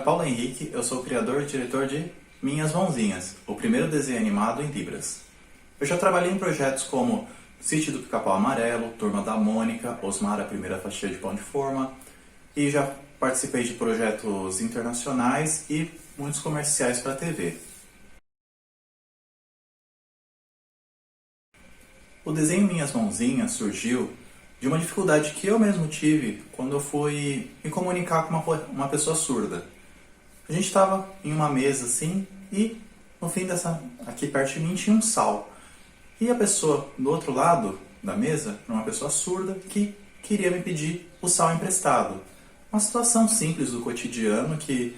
Paulo Henrique, eu sou o criador e diretor de Minhas Mãozinhas, o primeiro desenho animado em Libras. Eu já trabalhei em projetos como Sítio do Pica-Pau Amarelo, Turma da Mônica, Osmar, a primeira fatia de pão de forma, e já participei de projetos internacionais e muitos comerciais para a TV. O desenho Minhas Mãozinhas surgiu de uma dificuldade que eu mesmo tive quando eu fui me comunicar com uma pessoa surda. A gente estava em uma mesa assim e no fim aqui perto de mim tinha um sal. E a pessoa do outro lado da mesa era uma pessoa surda que queria me pedir o sal emprestado. Uma situação simples do cotidiano que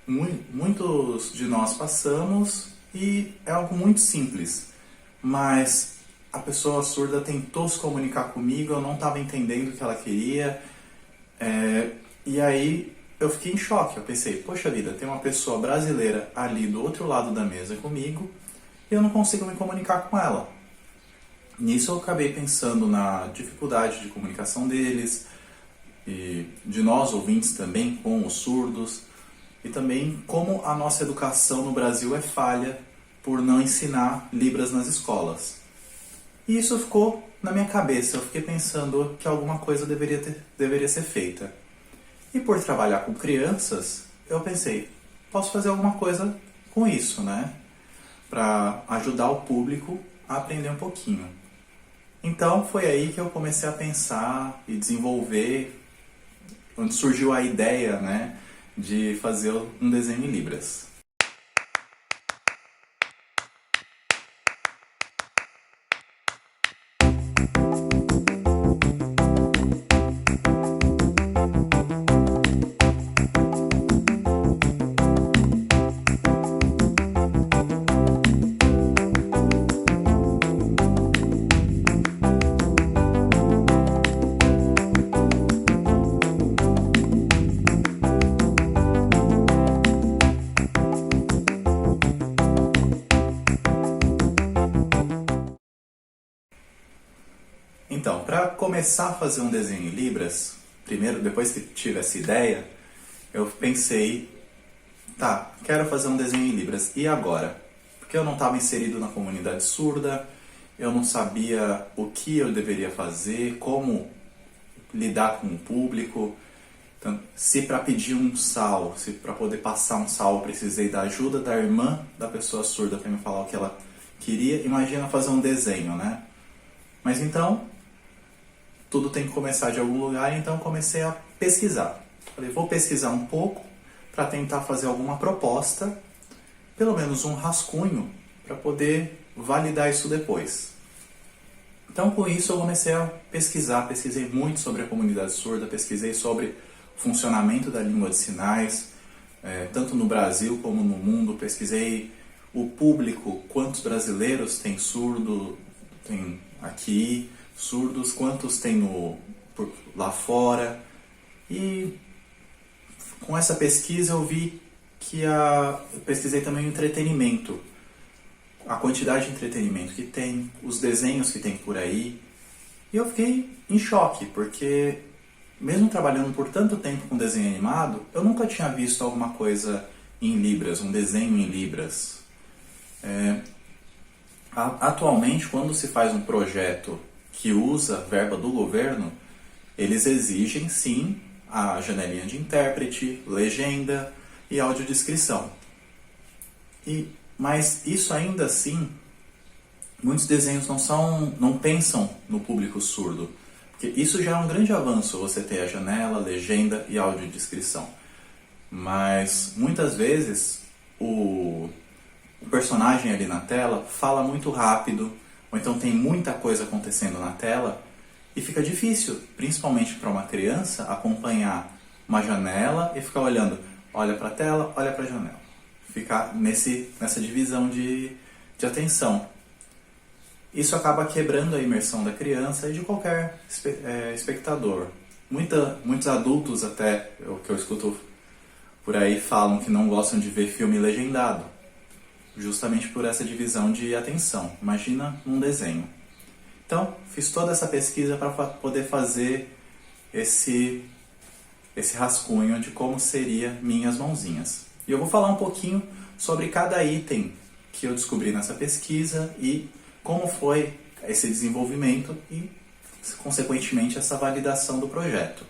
muitos de nós passamos e é algo muito simples. Mas a pessoa surda tentou se comunicar comigo, eu não estava entendendo o que ela queria. E aí eu fiquei em choque. Eu pensei, poxa vida, tem uma pessoa brasileira ali do outro lado da mesa comigo e eu não consigo me comunicar com ela. Nisso eu acabei pensando na dificuldade de comunicação deles e de nós ouvintes também com os surdos e também como a nossa educação no Brasil é falha por não ensinar Libras nas escolas. E isso ficou na minha cabeça, eu fiquei pensando que alguma coisa deveria ser feita. E por trabalhar com crianças, eu pensei, posso fazer alguma coisa com isso, né? Para ajudar o público a aprender um pouquinho. Então foi aí que eu comecei a pensar e desenvolver, onde surgiu a ideia, né, de fazer um desenho em Libras. Então, para começar a fazer um desenho em Libras, primeiro, depois que tive essa ideia, eu pensei, tá, quero fazer um desenho em Libras, e agora? Porque eu não estava inserido na comunidade surda, eu não sabia o que eu deveria fazer, como lidar com o público. Então, se para pedir um sal, se para poder passar um sal eu precisei da ajuda da irmã da pessoa surda para me falar o que ela queria, imagina fazer um desenho, né? Mas então, tudo tem que começar de algum lugar, então comecei a pesquisar. Falei, vou pesquisar um pouco para tentar fazer alguma proposta, pelo menos um rascunho, para poder validar isso depois. Então, com isso, eu comecei a pesquisar, pesquisei muito sobre a comunidade surda, pesquisei sobre o funcionamento da língua de sinais, tanto no Brasil como no mundo, pesquisei o público, quantos brasileiros tem surdo, tem aqui, surdos, quantos tem lá fora. E com essa pesquisa eu vi que eu pesquisei também o entretenimento, a quantidade de entretenimento que tem, os desenhos que tem por aí. E eu fiquei em choque, porque mesmo trabalhando por tanto tempo com desenho animado, eu nunca tinha visto alguma coisa em Libras, um desenho em Libras. Atualmente, quando se faz um projeto que usa verba do governo, eles exigem sim a janelinha de intérprete, legenda e audiodescrição. Mas isso ainda assim, muitos desenhos não pensam no público surdo. Porque isso já é um grande avanço, você ter a janela, legenda e audiodescrição. Mas muitas vezes o personagem ali na tela fala muito rápido, ou então tem muita coisa acontecendo na tela, e fica difícil, principalmente para uma criança, acompanhar uma janela e ficar olhando, olha para a tela, olha para a janela. Ficar nessa divisão de atenção. Isso acaba quebrando a imersão da criança e de qualquer espectador. Muitos adultos até, o que eu escuto por aí, falam que não gostam de ver filme legendado, justamente por essa divisão de atenção. Imagina um desenho. Então, fiz toda essa pesquisa para poder fazer esse esse rascunho de como seria minhas mãozinhas. E eu vou falar um pouquinho sobre cada item que eu descobri nessa pesquisa e como foi esse desenvolvimento e, consequentemente, essa validação do projeto.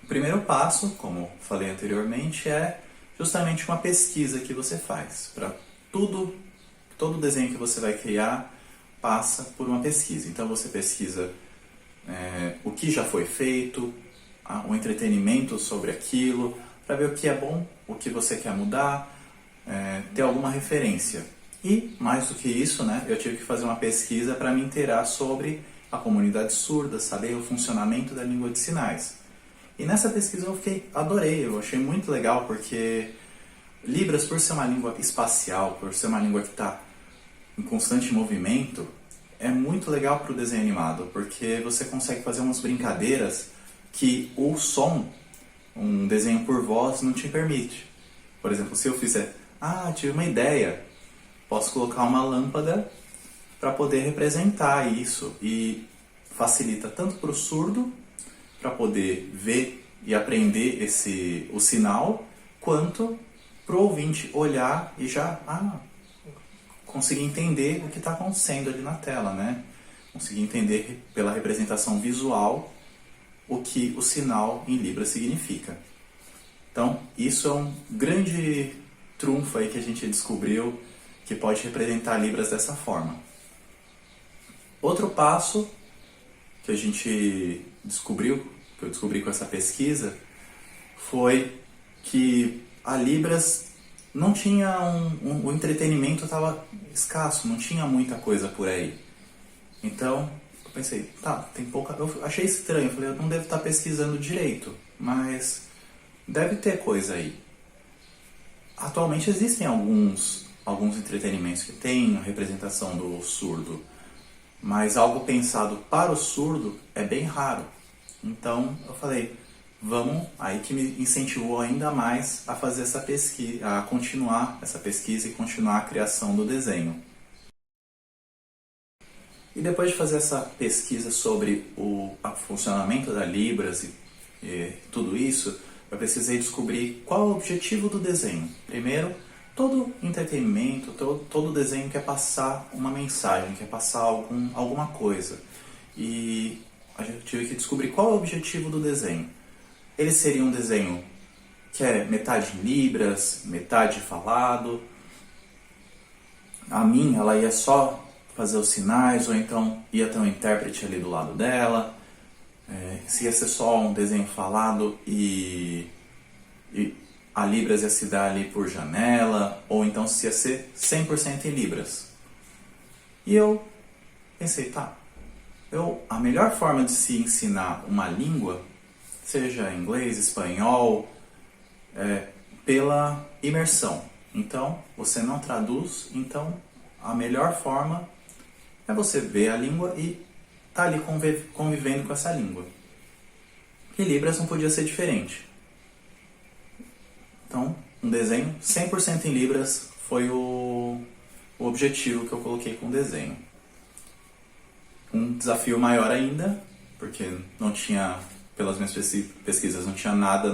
O primeiro passo, como falei anteriormente, é justamente uma pesquisa que você faz. Para todo desenho que você vai criar passa por uma pesquisa. Então você pesquisa o que já foi feito, o entretenimento sobre aquilo, para ver o que é bom, o que você quer mudar, ter alguma referência. E, mais do que isso, né, eu tive que fazer uma pesquisa para me inteirar sobre a comunidade surda, saber o funcionamento da língua de sinais. E nessa pesquisa adorei, eu achei muito legal, porque Libras, por ser uma língua espacial, por ser uma língua que está em constante movimento, é muito legal para o desenho animado, porque você consegue fazer umas brincadeiras que o som, um desenho por voz, não te permite. Por exemplo, se eu fizer, tive uma ideia, posso colocar uma lâmpada para poder representar isso, e facilita tanto para o surdo, para poder ver e aprender o sinal, quanto para o ouvinte olhar e já conseguir entender o que está acontecendo ali na tela, né? Conseguir entender pela representação visual o que o sinal em Libras significa. Então, isso é um grande trunfo aí que a gente descobriu que pode representar Libras dessa forma. Outro passo que a gente descobriu, que eu descobri com essa pesquisa, foi que a Libras não tinha o entretenimento estava escasso, não tinha muita coisa por aí. Então, eu pensei, tem pouca... Eu achei estranho, falei, eu não devo estar pesquisando direito, mas deve ter coisa aí. Atualmente existem alguns entretenimentos que têm a representação do surdo, mas algo pensado para o surdo é bem raro. Então, eu falei, aí que me incentivou ainda mais a fazer essa pesquisa, a continuar essa pesquisa e continuar a criação do desenho. E depois de fazer essa pesquisa sobre o funcionamento da Libras e tudo isso, eu precisei descobrir qual é o objetivo do desenho. Primeiro, todo entretenimento, todo desenho quer passar uma mensagem, quer passar alguma coisa. E a gente tive que descobrir qual é o objetivo do desenho. Ele seria um desenho que é metade em Libras, metade falado. A minha, ela ia só fazer os sinais, ou então ia ter um intérprete ali do lado dela. Se ia ser só um desenho falado e a Libras ia se dar ali por janela, ou então se ia ser 100% em Libras. E eu pensei, a melhor forma de se ensinar uma língua, seja inglês, espanhol, pela imersão. Então, você não traduz, então a melhor forma é você ver a língua e estar ali convivendo com essa língua. E Libras não podia ser diferente. Então, um desenho 100% em Libras foi o objetivo que eu coloquei com o desenho. Um desafio maior ainda, porque não tinha, pelas minhas pesquisas, não tinha nada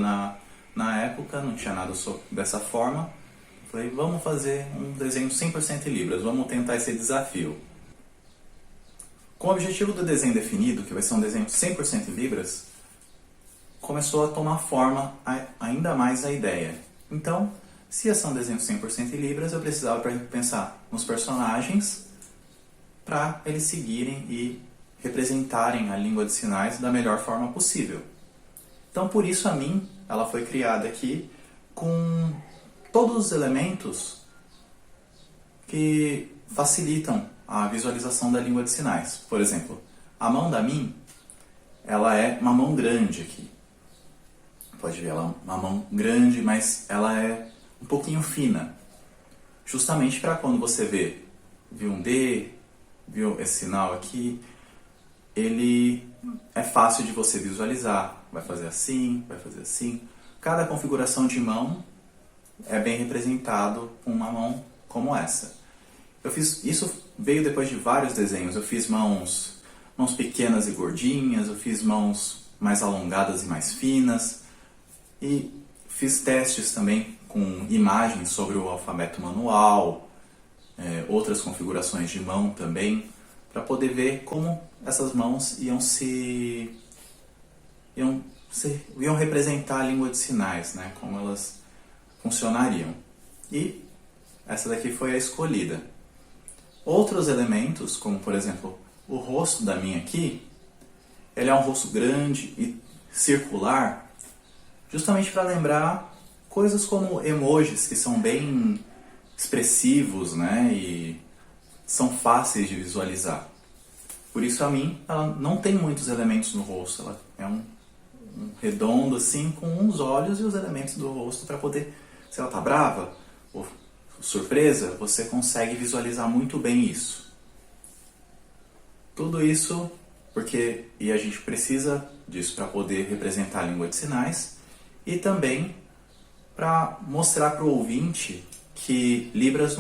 na época, não tinha nada dessa forma. Falei, vamos fazer um desenho 100% em Libras, vamos tentar esse desafio. Com o objetivo do desenho definido, que vai ser um desenho 100% em Libras, começou a tomar forma ainda mais a ideia. Então, se ia ser um desenho 100% em Libras, eu precisava pensar nos personagens para eles seguirem e representarem a língua de sinais da melhor forma possível. Então, por isso ela foi criada aqui com todos os elementos que facilitam a visualização da língua de sinais. Por exemplo, a mão da Min, ela é uma mão grande aqui. Pode ver, ela é uma mão grande, mas ela é um pouquinho fina. Justamente para quando você viu um D, viu esse sinal aqui, ele é fácil de você visualizar. Vai fazer assim, vai fazer assim. Cada configuração de mão é bem representado com uma mão como essa. Isso veio depois de vários desenhos. Eu fiz mãos mãos pequenas e gordinhas, eu fiz mãos mais alongadas e mais finas, e fiz testes também com imagens sobre o alfabeto manual, outras configurações de mão também, para poder ver como essas mãos iam representar a língua de sinais, né? Como elas funcionariam. E essa daqui foi a escolhida. Outros elementos, como por exemplo o rosto da minha aqui, ele é um rosto grande e circular, justamente para lembrar coisas como emojis, que são bem expressivos, né? E são fáceis de visualizar. Por isso a mim, ela não tem muitos elementos no rosto, ela é um redondo assim, com os olhos e os elementos do rosto para poder, se ela tá brava ou surpresa, você consegue visualizar muito bem isso. Tudo isso e a gente precisa disso para poder representar a língua de sinais e também para mostrar para o ouvinte que Libras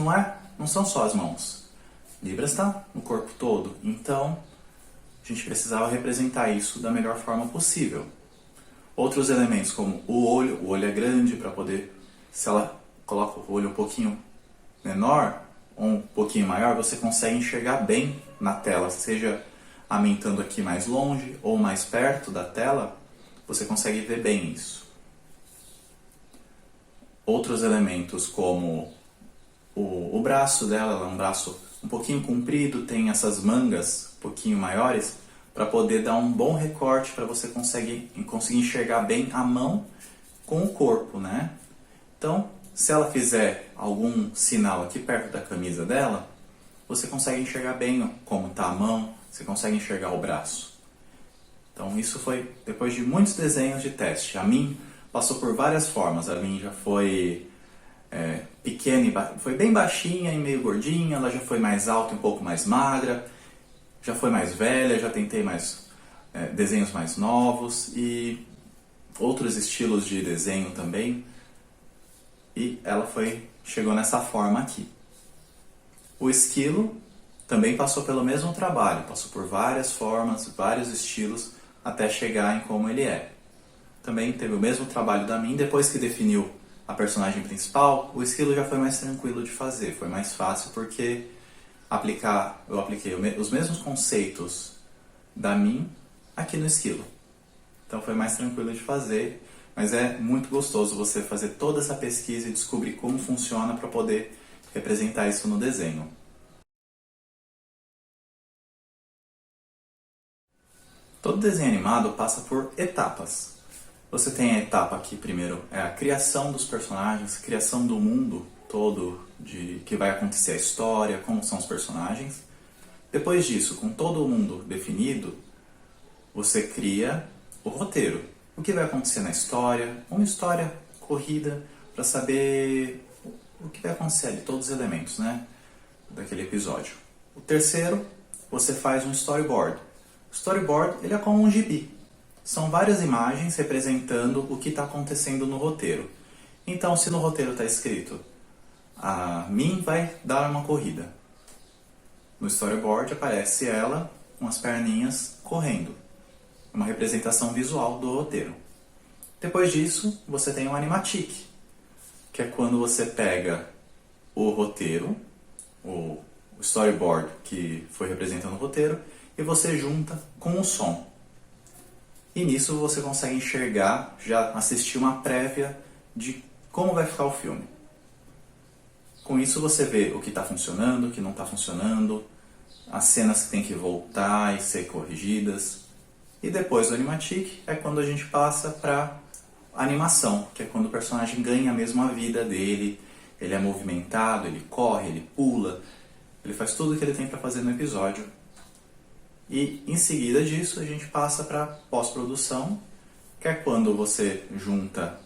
não são só as mãos. Libras está no corpo todo, então a gente precisava representar isso da melhor forma possível. Outros elementos como o olho é grande para poder, se ela coloca o olho um pouquinho menor ou um pouquinho maior, você consegue enxergar bem na tela, seja aumentando aqui mais longe ou mais perto da tela, você consegue ver bem isso. Outros elementos como o braço dela, ela é um braço um pouquinho comprido, tem essas mangas um pouquinho maiores, para poder dar um bom recorte para você conseguir enxergar bem a mão com o corpo, né? Então, se ela fizer algum sinal aqui perto da camisa dela, você consegue enxergar bem como está a mão, você consegue enxergar o braço. Então, isso foi depois de muitos desenhos de teste. A mim passou por várias formas. A mim já foi pequena, foi bem baixinha e meio gordinha, ela já foi mais alta e um pouco mais magra, já foi mais velha, já tentei mais desenhos mais novos e outros estilos de desenho também. E ela chegou nessa forma aqui. O esquilo também passou pelo mesmo trabalho, passou por várias formas, vários estilos, até chegar em como ele é. Também teve o mesmo trabalho da mim, depois que definiu a personagem principal, o esquilo já foi mais tranquilo de fazer, foi mais fácil porque eu apliquei os mesmos conceitos da mim aqui no esquilo. Então foi mais tranquilo de fazer, mas é muito gostoso você fazer toda essa pesquisa e descobrir como funciona para poder representar isso no desenho. Todo desenho animado passa por etapas. Você tem a etapa aqui primeiro, é a criação dos personagens, a criação do mundo todo, de que vai acontecer a história, como são os personagens. Depois disso, com todo o mundo definido, você cria o roteiro. O que vai acontecer na história, uma história corrida para saber o que vai acontecer ali, todos os elementos, né, daquele episódio. O terceiro, você faz um storyboard. O storyboard, ele é como um gibi. São várias imagens representando o que está acontecendo no roteiro. Então, se no roteiro está escrito a Min vai dar uma corrida, no storyboard aparece ela com as perninhas correndo. Uma representação visual do roteiro. Depois disso, você tem o animatic, que é quando você pega o roteiro, o storyboard que foi representando o roteiro, e você junta com o som. E nisso você consegue enxergar, já assistir uma prévia de como vai ficar o filme. Com isso você vê o que está funcionando, o que não está funcionando, as cenas que tem que voltar e ser corrigidas. E depois do animatic é quando a gente passa para animação, que é quando o personagem ganha mesmo a vida dele, ele é movimentado, ele corre, ele pula, ele faz tudo o que ele tem para fazer no episódio. E em seguida disso a gente passa para pós-produção, que é quando você junta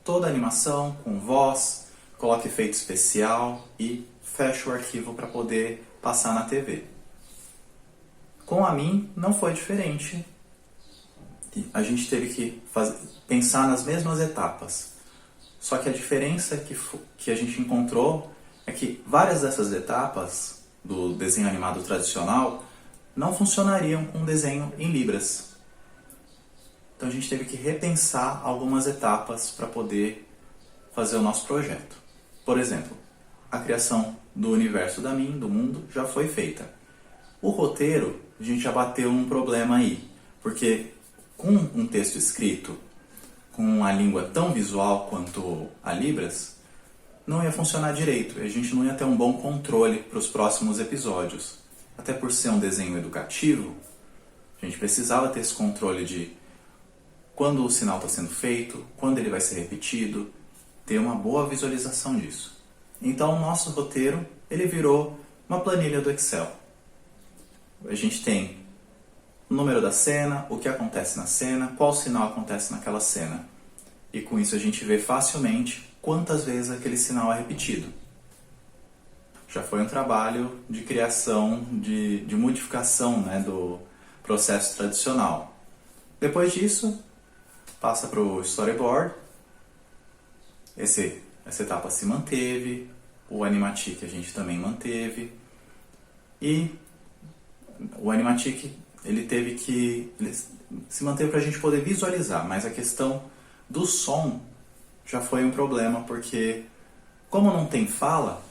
toda a animação com voz, coloca efeito especial e fecha o arquivo para poder passar na TV. Com a Min não foi diferente. A gente teve que pensar nas mesmas etapas. Só que a diferença que a gente encontrou é que várias dessas etapas do desenho animado tradicional não funcionariam com um desenho em libras. Então a gente teve que repensar algumas etapas para poder fazer o nosso projeto. Por exemplo, a criação do universo do mundo, já foi feita. O roteiro, a gente já bateu um problema aí, porque com um texto escrito, com a língua tão visual quanto a Libras, não ia funcionar direito, e a gente não ia ter um bom controle para os próximos episódios. Até por ser um desenho educativo, a gente precisava ter esse controle de quando o sinal está sendo feito, quando ele vai ser repetido, ter uma boa visualização disso. Então o nosso roteiro, ele virou uma planilha do Excel. A gente tem o número da cena, o que acontece na cena, qual sinal acontece naquela cena. E com isso a gente vê facilmente quantas vezes aquele sinal é repetido. Já foi um trabalho de criação, de modificação, né, do processo tradicional. Depois disso, passa para o storyboard. Essa etapa se manteve, o animatic a gente também manteve. E o animatic ele se manteve para a gente poder visualizar, mas a questão do som já foi um problema, porque como não tem fala,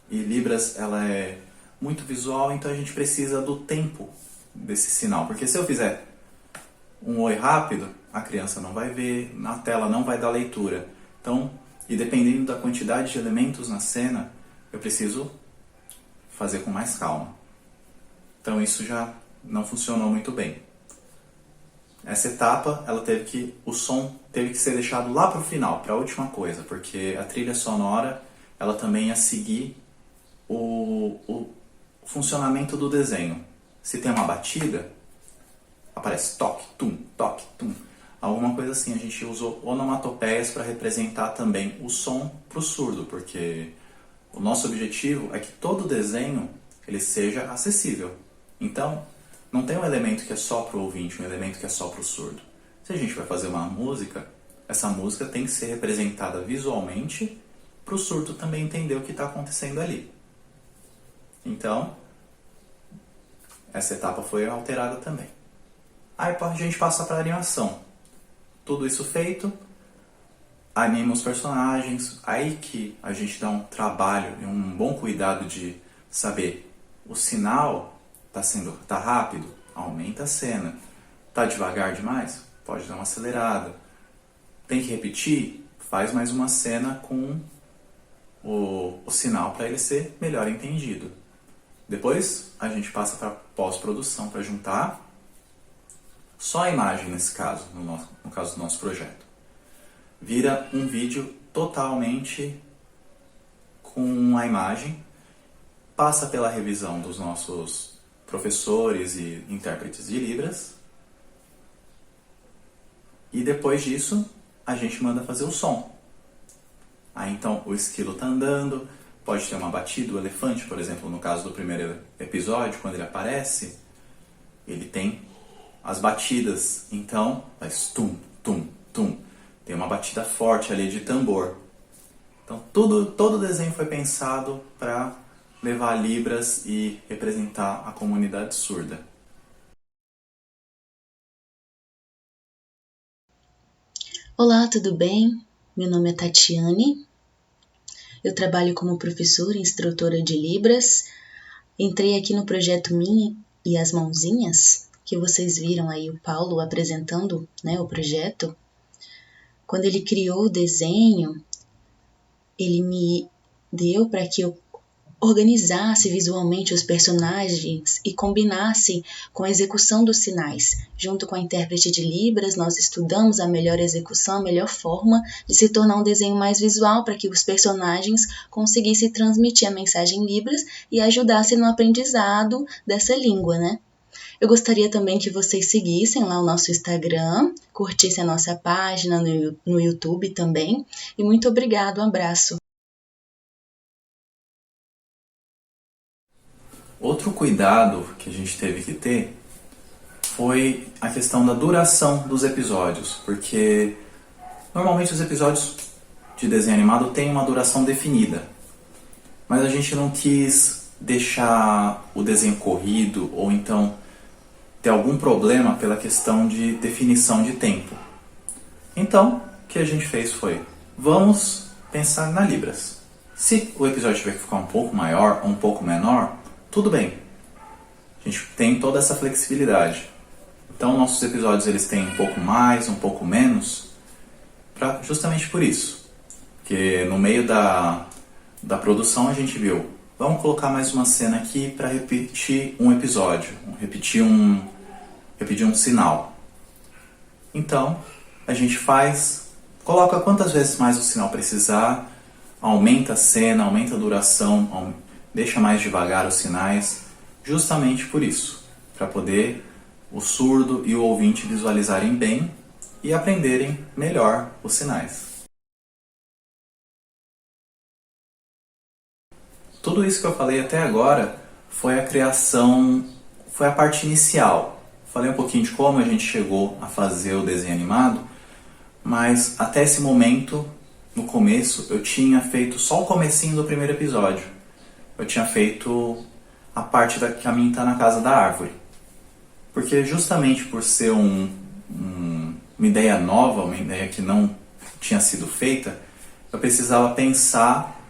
e Libras ela é muito visual, então a gente precisa do tempo desse sinal, porque se eu fizer um oi rápido, a criança não vai ver, na tela não vai dar leitura. Então, e dependendo da quantidade de elementos na cena, eu preciso fazer com mais calma. Então isso já não funcionou muito bem. Essa etapa, o som teve que ser deixado lá para o final, para a última coisa, porque a trilha sonora, ela também ia seguir o funcionamento do desenho. Se tem uma batida, aparece toque, tum, toque, tum. Alguma coisa assim, a gente usou onomatopeias para representar também o som para o surdo, porque o nosso objetivo é que todo desenho ele seja acessível. Então, não tem um elemento que é só para o ouvinte, um elemento que é só para o surdo. Se a gente vai fazer uma música, essa música tem que ser representada visualmente para o surdo também entender o que está acontecendo ali. Então, essa etapa foi alterada também. Aí a gente passa para a animação. Tudo isso feito, anima os personagens, aí que a gente dá um trabalho e um bom cuidado de saber o sinal tá rápido, aumenta a cena. Tá devagar demais? Pode dar uma acelerada. Tem que repetir? Faz mais uma cena com o sinal para ele ser melhor entendido. Depois a gente passa para pós-produção para juntar só a imagem nesse caso, no caso do nosso projeto. Vira um vídeo totalmente com a imagem, passa pela revisão dos nossos professores e intérpretes de Libras, e depois disso a gente manda fazer o som. Aí então o esquilo está andando, pode ter uma batida, o elefante, por exemplo, no caso do primeiro episódio, quando ele aparece, ele tem as batidas, então faz tum, tum, tum. Tem uma batida forte ali de tambor. Então todo o desenho foi pensado para levar Libras e representar a comunidade surda. Olá, tudo bem? Meu nome é Tatiane. Eu trabalho como professora e instrutora de Libras. Entrei aqui no projeto Minha e as Mãozinhas, que vocês viram aí o Paulo apresentando, né, o projeto. Quando ele criou o desenho, ele me deu para que eu organizasse visualmente os personagens e combinasse com a execução dos sinais. Junto com a intérprete de Libras, nós estudamos a melhor execução, a melhor forma de se tornar um desenho mais visual para que os personagens conseguissem transmitir a mensagem em Libras e ajudassem no aprendizado dessa língua, né? Eu gostaria também que vocês seguissem lá o nosso Instagram, curtissem a nossa página no YouTube também. E muito obrigado, um abraço. Outro cuidado que a gente teve que ter foi a questão da duração dos episódios, porque normalmente os episódios de desenho animado têm uma duração definida, mas a gente não quis deixar o desenho corrido ou então ter algum problema pela questão de definição de tempo. Então, o que a gente fez foi, vamos pensar na Libras. Se o episódio tiver que ficar um pouco maior ou um pouco menor, tudo bem. A gente tem toda essa flexibilidade. Então, nossos episódios eles têm um pouco mais, um pouco menos, justamente por isso. Porque no meio da produção a gente viu, vamos colocar mais uma cena aqui para repetir um episódio, repetir um sinal. Então, a gente coloca quantas vezes mais o sinal precisar, aumenta a cena, aumenta a duração, deixa mais devagar os sinais, justamente por isso, para poder o surdo e o ouvinte visualizarem bem e aprenderem melhor os sinais. Tudo isso que eu falei até agora foi a criação, foi a parte inicial. Falei um pouquinho de como a gente chegou a fazer o desenho animado, mas até esse momento, no começo, eu tinha feito só o comecinho do primeiro episódio. Eu tinha feito a parte da Caminho tá na casa da árvore. Porque justamente por ser uma ideia nova, uma ideia que não tinha sido feita, eu precisava pensar,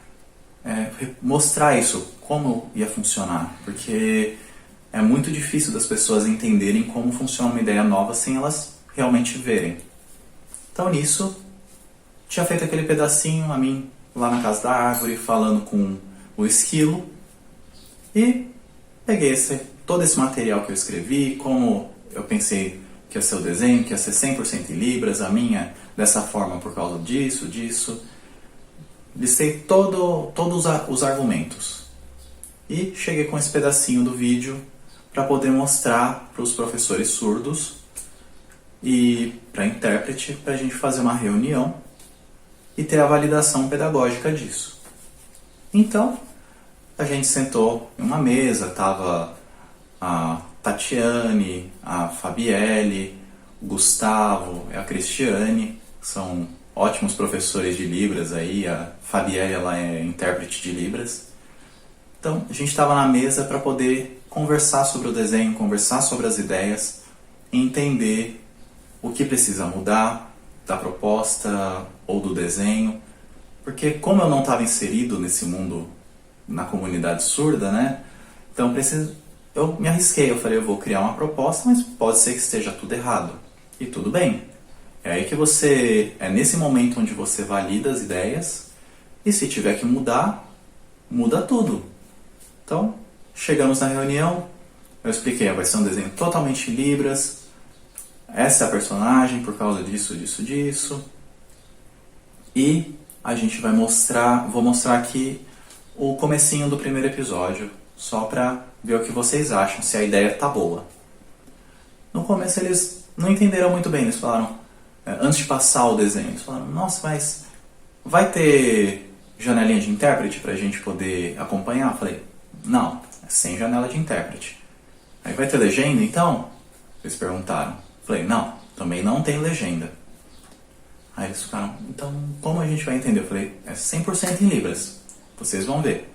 mostrar isso, como ia funcionar. Porque é muito difícil das pessoas entenderem como funciona uma ideia nova sem elas realmente verem. Então nisso, tinha feito aquele pedacinho a mim lá na casa da árvore, falando com o esquilo, e peguei todo esse material que eu escrevi, como eu pensei que ia ser o desenho, que ia ser 100% em Libras, a minha dessa forma por causa disso. Listei todos os argumentos. E cheguei com esse pedacinho do vídeo para poder mostrar para os professores surdos e para a intérprete, para a gente fazer uma reunião e ter a validação pedagógica disso. Então, a gente sentou em uma mesa, estava a Tatiane, a Fabielle, o Gustavo e a Cristiane, são ótimos professores de Libras aí, a Fabielle ela é intérprete de Libras. Então, a gente estava na mesa para poder conversar sobre o desenho, conversar sobre as ideias, entender o que precisa mudar da proposta ou do desenho, porque como eu não estava inserido nesse mundo, na comunidade surda, né? Então eu me arrisquei, eu falei, eu vou criar uma proposta, mas pode ser que esteja tudo errado. E tudo bem. É aí que é nesse momento onde você valida as ideias, e se tiver que mudar, muda tudo. Então, chegamos na reunião, eu expliquei, vai ser um desenho totalmente em Libras, essa é a personagem por causa disso. E a gente vou mostrar aqui o comecinho do primeiro episódio, só pra ver o que vocês acham, se a ideia tá boa. No começo eles não entenderam muito bem, eles falaram, antes de passar o desenho, eles falaram, nossa, mas vai ter janelinha de intérprete pra gente poder acompanhar? Eu falei, não, é sem janela de intérprete. Aí vai ter legenda então? Eles perguntaram. Eu falei, não, também não tem legenda. Aí eles ficaram, então como a gente vai entender? Eu falei, é 100% em Libras, vocês vão ver.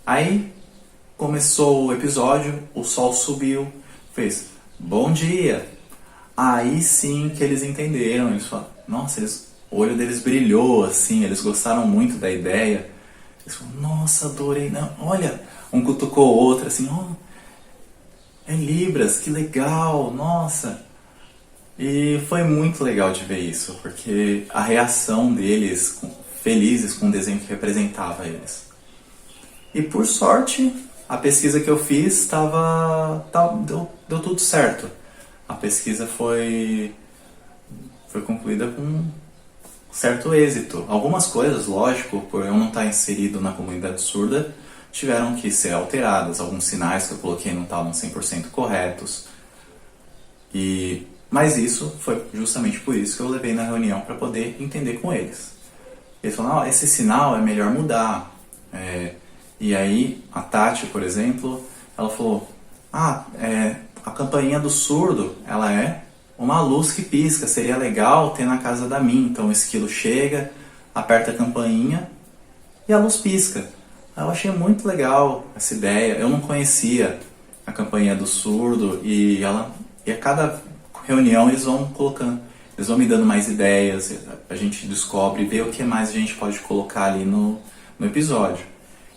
Aí começou o episódio, o sol subiu, fez, bom dia. Aí sim que eles entenderam, eles falaram, nossa, o olho deles brilhou assim, eles gostaram muito da ideia. Eles falaram, nossa, adorei, não, olha, um cutucou o outro assim, é Libras, que legal, nossa. E foi muito legal de ver isso, porque a reação deles, felizes com o desenho que representava eles. E por sorte, a pesquisa que eu fiz deu tudo certo. A pesquisa foi concluída com certo êxito. Algumas coisas, lógico, por eu não estar inserido na comunidade surda, tiveram que ser alteradas. Alguns sinais que eu coloquei não estavam 100% corretos. Mas isso foi justamente por isso que eu levei na reunião para poder entender com eles. Eles falaram, esse sinal é melhor mudar. E aí a Tati, por exemplo, ela falou, a campainha do surdo, ela é uma luz que pisca, seria legal ter na casa da minha. Então o esquilo chega, aperta a campainha e a luz pisca. Eu achei muito legal essa ideia. Eu não conhecia a Campainha do Surdo e a cada reunião eles vão colocando, eles vão me dando mais ideias, a gente descobre e vê o que mais a gente pode colocar ali no episódio.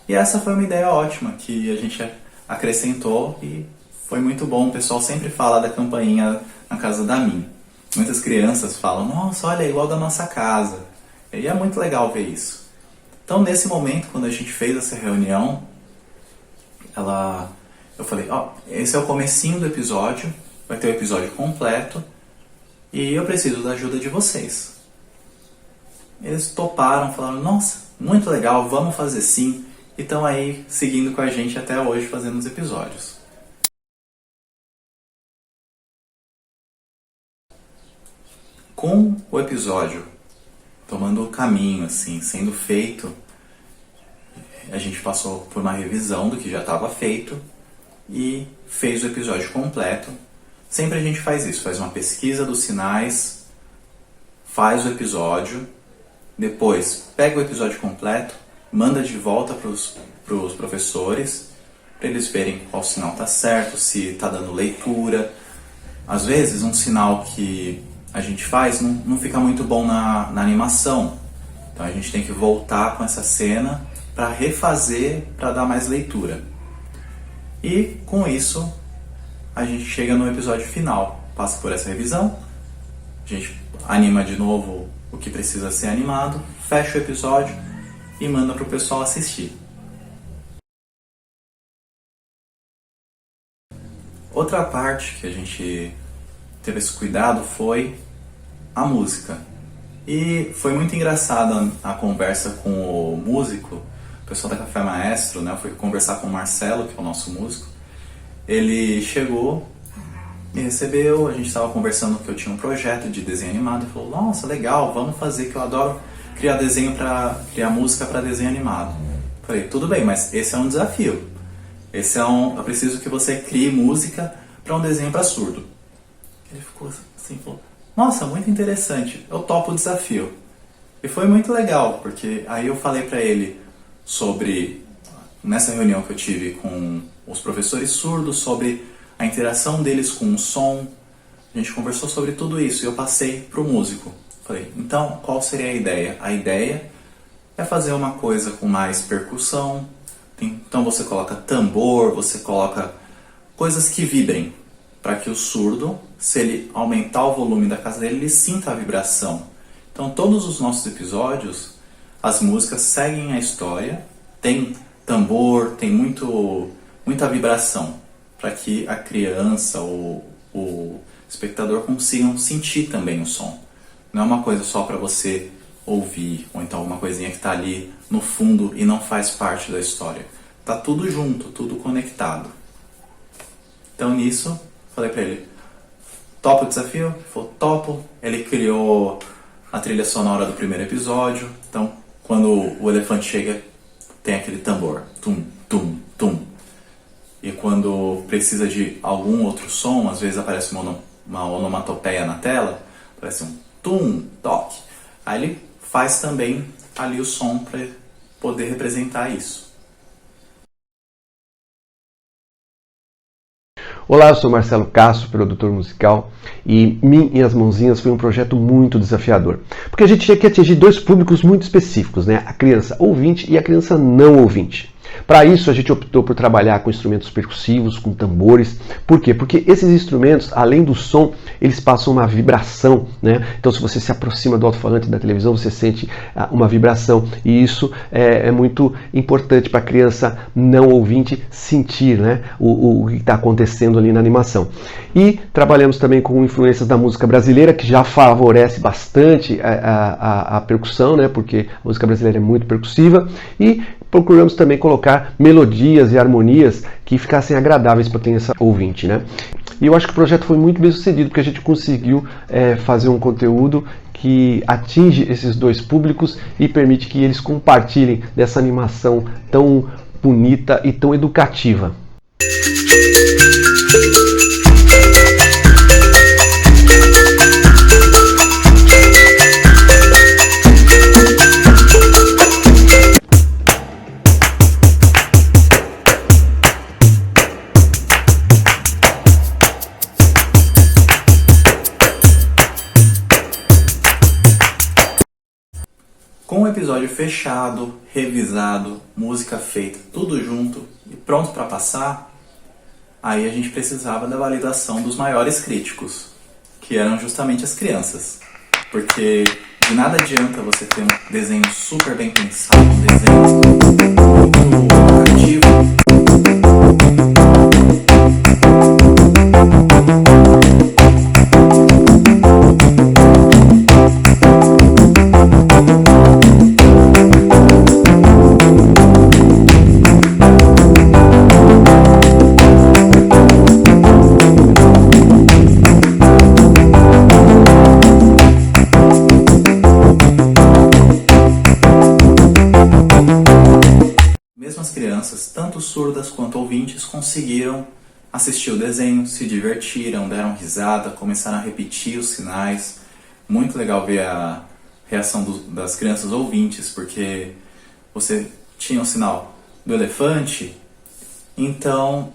E essa foi uma ideia ótima que a gente acrescentou e foi muito bom. O pessoal sempre fala da campainha na casa da Min. Muitas crianças falam, nossa, olha, é igual da nossa casa. E é muito legal ver isso. Então, nesse momento, quando a gente fez essa reunião, eu falei, esse é o comecinho do episódio, vai ter o episódio completo e eu preciso da ajuda de vocês. Eles toparam, falaram, nossa, muito legal, vamos fazer sim. E estão aí seguindo com a gente até hoje, fazendo os episódios. Com o episódio tomando o caminho, assim, sendo feito, a gente passou por uma revisão do que já estava feito e fez o episódio completo. Sempre a gente faz isso, faz uma pesquisa dos sinais, faz o episódio, depois pega o episódio completo, manda de volta para os professores, para eles verem qual sinal está certo, se está dando leitura. Às vezes, um sinal que a gente faz não fica muito bom na animação. Então a gente tem que voltar com essa cena para refazer, para dar mais leitura. E com isso, a gente chega no episódio final, passa por essa revisão, a gente anima de novo o que precisa ser animado, fecha o episódio e manda para o pessoal assistir. Outra parte que a gente teve esse cuidado foi a música. E foi muito engraçada a conversa com o músico, o pessoal da Café Maestro, né? Eu fui conversar com o Marcelo, que é o nosso músico. Ele chegou, me recebeu, a gente estava conversando que eu tinha um projeto de desenho animado e falou, nossa, legal, vamos fazer, que eu adoro criar música para desenho animado. Falei, tudo bem, mas esse é um desafio. Eu preciso que você crie música para um desenho para surdo. Ele ficou assim, falou, nossa, muito interessante, eu topo o desafio. E foi muito legal, porque aí eu falei para ele sobre, nessa reunião que eu tive com os professores surdos, sobre a interação deles com o som. A gente conversou sobre tudo isso e eu passei para o músico. Falei, então, qual seria a ideia? A ideia é fazer uma coisa com mais percussão. Então você coloca tambor, você coloca coisas que vibrem, para que o surdo, se ele aumentar o volume da casa dele, ele sinta a vibração. Então todos os nossos episódios, as músicas seguem a história, tem tambor, tem muita vibração, para que a criança ou o espectador consigam sentir também o som. Não é uma coisa só para você ouvir, ou então uma coisinha que está ali no fundo e não faz parte da história. Tá tudo junto, tudo conectado. Então nisso, falei para ele, topa o desafio? Ele falou, topo. Ele criou a trilha sonora do primeiro episódio. Então, quando o elefante chega, tem aquele tambor, tum, tum, tum. E quando precisa de algum outro som, às vezes aparece uma onomatopeia na tela, aparece um tum, toque. Aí ele faz também ali o som para poder representar isso. Olá, eu sou Marcelo Castro, produtor musical, e Min e as Mãozinhas foi um projeto muito desafiador, porque a gente tinha que atingir dois públicos muito específicos, né? A criança ouvinte e a criança não ouvinte. Para isso a gente optou por trabalhar com instrumentos percussivos, com tambores. Por quê? Porque esses instrumentos, além do som, eles passam uma vibração, né? Então se você se aproxima do alto-falante da televisão, você sente uma vibração, e isso é muito importante para a criança não ouvinte sentir, né? o que está acontecendo ali na animação. E trabalhamos também com influências da música brasileira, que já favorece bastante a percussão, né? Porque a música brasileira é muito percussiva, e procuramos também colocar melodias e harmonias que ficassem agradáveis para a criança ouvinte, né? E eu acho que o projeto foi muito bem sucedido, porque a gente conseguiu fazer um conteúdo que atinge esses dois públicos e permite que eles compartilhem dessa animação tão bonita e tão educativa. fechado, revisado, música feita, tudo junto e pronto para passar, aí a gente precisava da validação dos maiores críticos, que eram justamente as crianças. Porque de nada adianta você ter um desenho super bem pensado, um desenho muito atrativo. Mesmo as crianças, tanto surdas quanto ouvintes, conseguiram assistir o desenho, se divertiram, deram risada, começaram a repetir os sinais. Muito legal ver a reação das crianças ouvintes, porque você tinha o sinal do elefante, então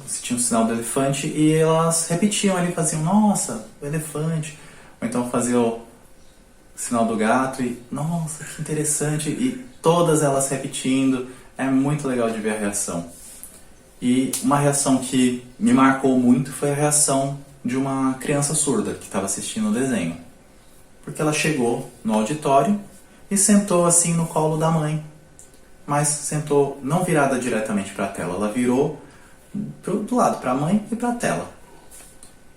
você tinha o sinal do elefante e elas repetiam ali, faziam, nossa, o elefante. Ou então faziam o sinal do gato e, nossa, que interessante. E todas elas repetindo. É muito legal de ver a reação. E uma reação que me marcou muito foi a reação de uma criança surda que estava assistindo o desenho. Porque ela chegou no auditório e sentou assim no colo da mãe. Mas sentou não virada diretamente para a tela, ela virou do lado, para a mãe e para a tela.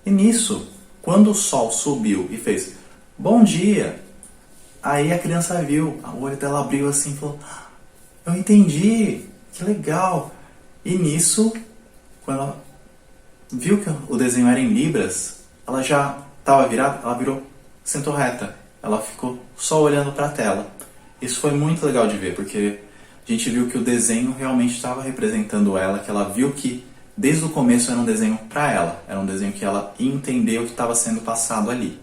E nisso, quando o sol subiu e fez bom dia, aí a criança viu, o olho dela abriu assim e falou, eu entendi, que legal. E nisso, quando ela viu que o desenho era em libras, ela já estava virada, ela virou, sentou reta. Ela ficou só olhando para a tela. Isso foi muito legal de ver, porque a gente viu que o desenho realmente estava representando ela, que ela viu que desde o começo era um desenho para ela, era um desenho que ela ia entender o que estava sendo passado ali.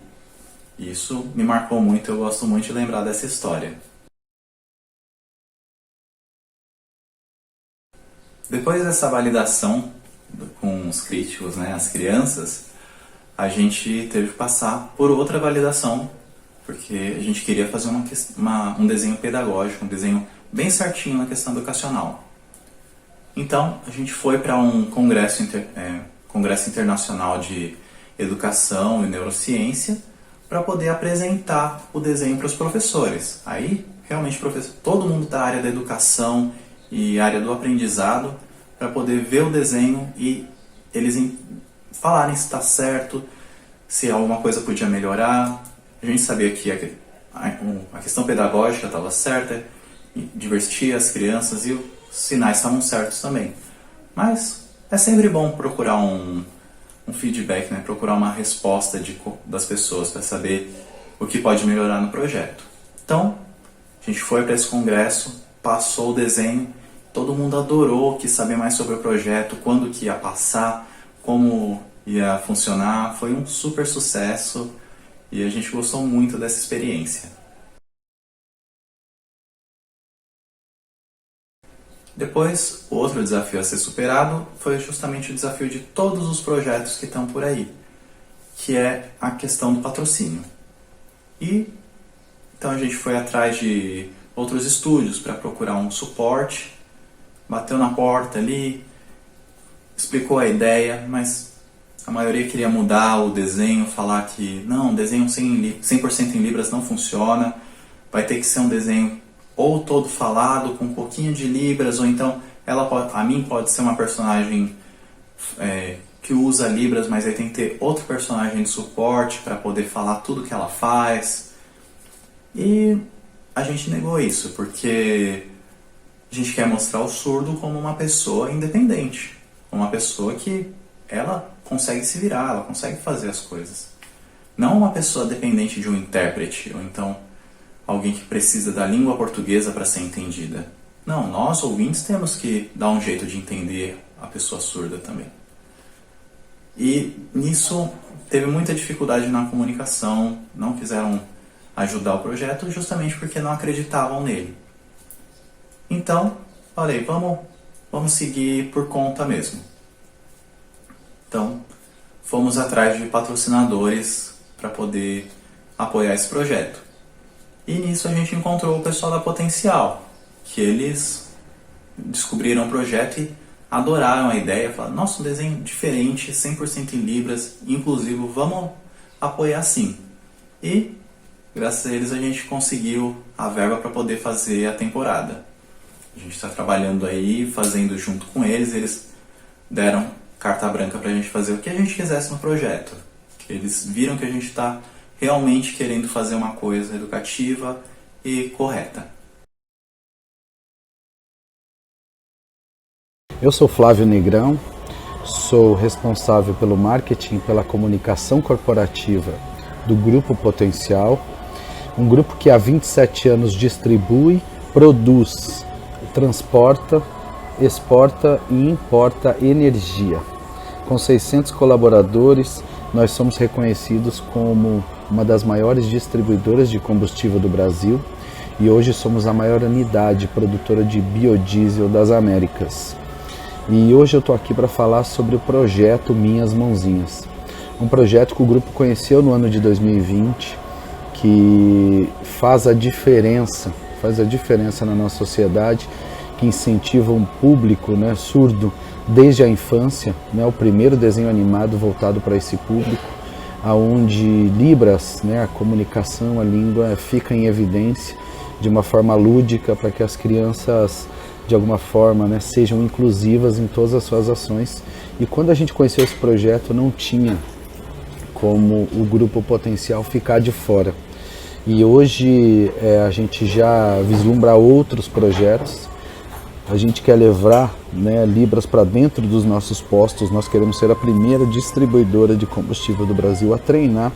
E isso me marcou muito, eu gosto muito de lembrar dessa história. Depois dessa validação com os críticos, né, as crianças, a gente teve que passar por outra validação, porque a gente queria fazer um desenho pedagógico, um desenho bem certinho na questão educacional. Então, a gente foi para um congresso internacional de educação e neurociência para poder apresentar o desenho para os professores. Aí, realmente, todo mundo da área da educação e área do aprendizado para poder ver o desenho e eles falarem se está certo, se alguma coisa podia melhorar. A gente sabia que a questão pedagógica estava certa, divertir as crianças e os sinais estavam certos também. Mas é sempre bom procurar um feedback, né? Procurar uma resposta das pessoas para saber o que pode melhorar no projeto. Então, a gente foi para esse congresso, passou o desenho, todo mundo adorou, quis saber mais sobre o projeto, quando que ia passar, como ia funcionar. Foi um super sucesso e a gente gostou muito dessa experiência. Depois, o outro desafio a ser superado foi justamente o desafio de todos os projetos que estão por aí, que é a questão do patrocínio. E então a gente foi atrás de outros estúdios para procurar um suporte, bateu na porta ali, explicou a ideia, mas a maioria queria mudar o desenho, falar que não, desenho 100% em libras não funciona, vai ter que ser um desenho ou todo falado com um pouquinho de libras, ou então a mim pode ser uma personagem que usa libras, mas aí tem que ter outro personagem de suporte para poder falar tudo que ela faz. E a gente negou isso, porque a gente quer mostrar o surdo como uma pessoa independente, uma pessoa que ela consegue se virar, ela consegue fazer as coisas. Não uma pessoa dependente de um intérprete, ou então alguém que precisa da língua portuguesa para ser entendida. Não, nós ouvintes temos que dar um jeito de entender a pessoa surda também. E nisso teve muita dificuldade na comunicação, não quiseram ajudar o projeto justamente porque não acreditavam nele. Então, falei, vamos seguir por conta mesmo. Então, fomos atrás de patrocinadores para poder apoiar esse projeto. E nisso a gente encontrou o pessoal da Potencial, que eles descobriram o projeto e adoraram a ideia, falaram, nossa, um desenho diferente, 100% em Libras, inclusivo, vamos apoiar sim. E, graças a eles, a gente conseguiu a verba para poder fazer a temporada. A gente está trabalhando aí, fazendo junto com eles, eles deram carta branca para a gente fazer o que a gente quisesse no projeto. Eles viram que a gente está realmente querendo fazer uma coisa educativa e correta. Eu sou Flávio Negrão, sou responsável pelo marketing e pela comunicação corporativa do Grupo Potencial, um grupo que há 27 anos distribui, produz, transporta, exporta e importa energia. Com 600 colaboradores, nós somos reconhecidos como uma das maiores distribuidoras de combustível do Brasil e hoje somos a maior unidade produtora de biodiesel das Américas. E hoje eu estou aqui para falar sobre o projeto Minhas Mãozinhas. Um projeto que o grupo conheceu no ano de 2020, que faz a diferença na nossa sociedade, que incentiva um público, né, surdo desde a infância, né, o primeiro desenho animado voltado para esse público, onde Libras, né, a comunicação, a língua fica em evidência de uma forma lúdica para que as crianças de alguma forma, né, sejam inclusivas em todas as suas ações. E quando a gente conheceu esse projeto, não tinha como o Grupo Potencial ficar de fora. E hoje a gente já vislumbra outros projetos. A gente quer levar, né, Libras para dentro dos nossos postos. Nós queremos ser a primeira distribuidora de combustível do Brasil a treinar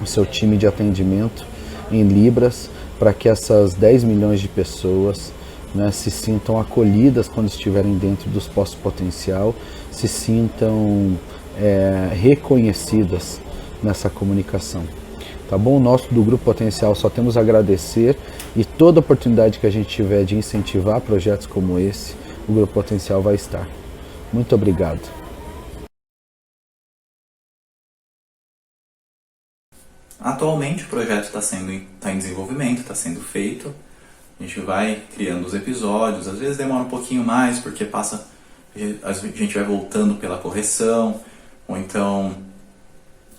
o seu time de atendimento em Libras, para que essas 10 milhões de pessoas, né, se sintam acolhidas quando estiverem dentro dos postos Potencial, se sintam reconhecidas nessa comunicação. Tá bom? Nós do Grupo Potencial só temos a agradecer, e toda oportunidade que a gente tiver de incentivar projetos como esse, o Grupo Potencial vai estar. Muito obrigado. Atualmente o projeto está em desenvolvimento, está sendo feito. A gente vai criando os episódios, às vezes demora um pouquinho mais, porque a gente vai voltando pela correção, ou então,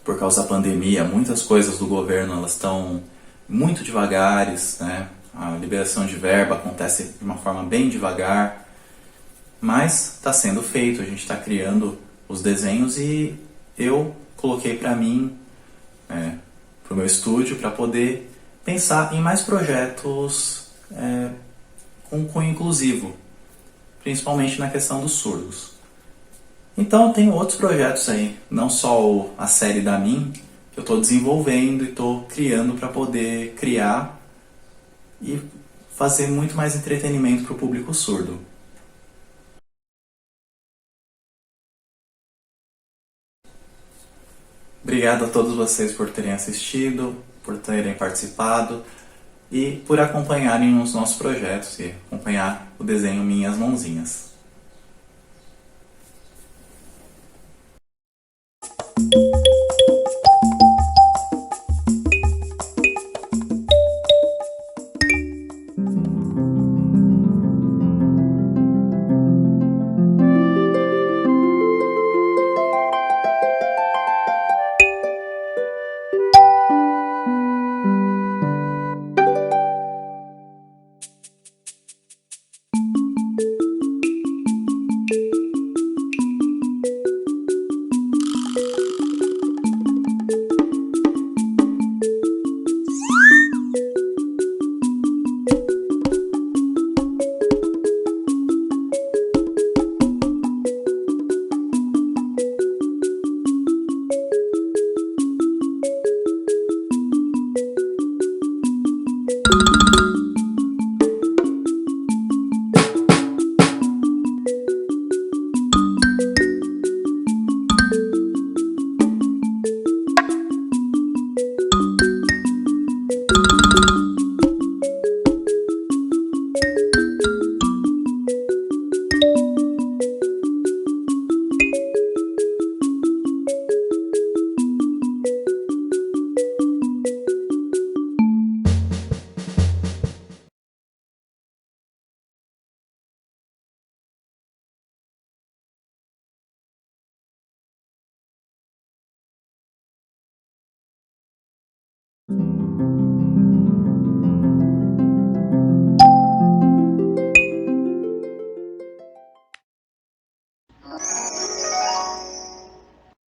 por causa da pandemia, muitas coisas do governo elas estão muito devagares, né? A liberação de verba acontece de uma forma bem devagar, mas está sendo feito, a gente está criando os desenhos e eu coloquei para mim, para o meu estúdio, para poder pensar em mais projetos com cunho inclusivo, principalmente na questão dos surdos. Então tem outros projetos aí, não só a série da Min, que eu estou desenvolvendo e estou criando para poder criar e fazer muito mais entretenimento para o público surdo. Obrigado a todos vocês por terem assistido, por terem participado e por acompanharem os nossos projetos e acompanhar o desenho Minhas Mãozinhas.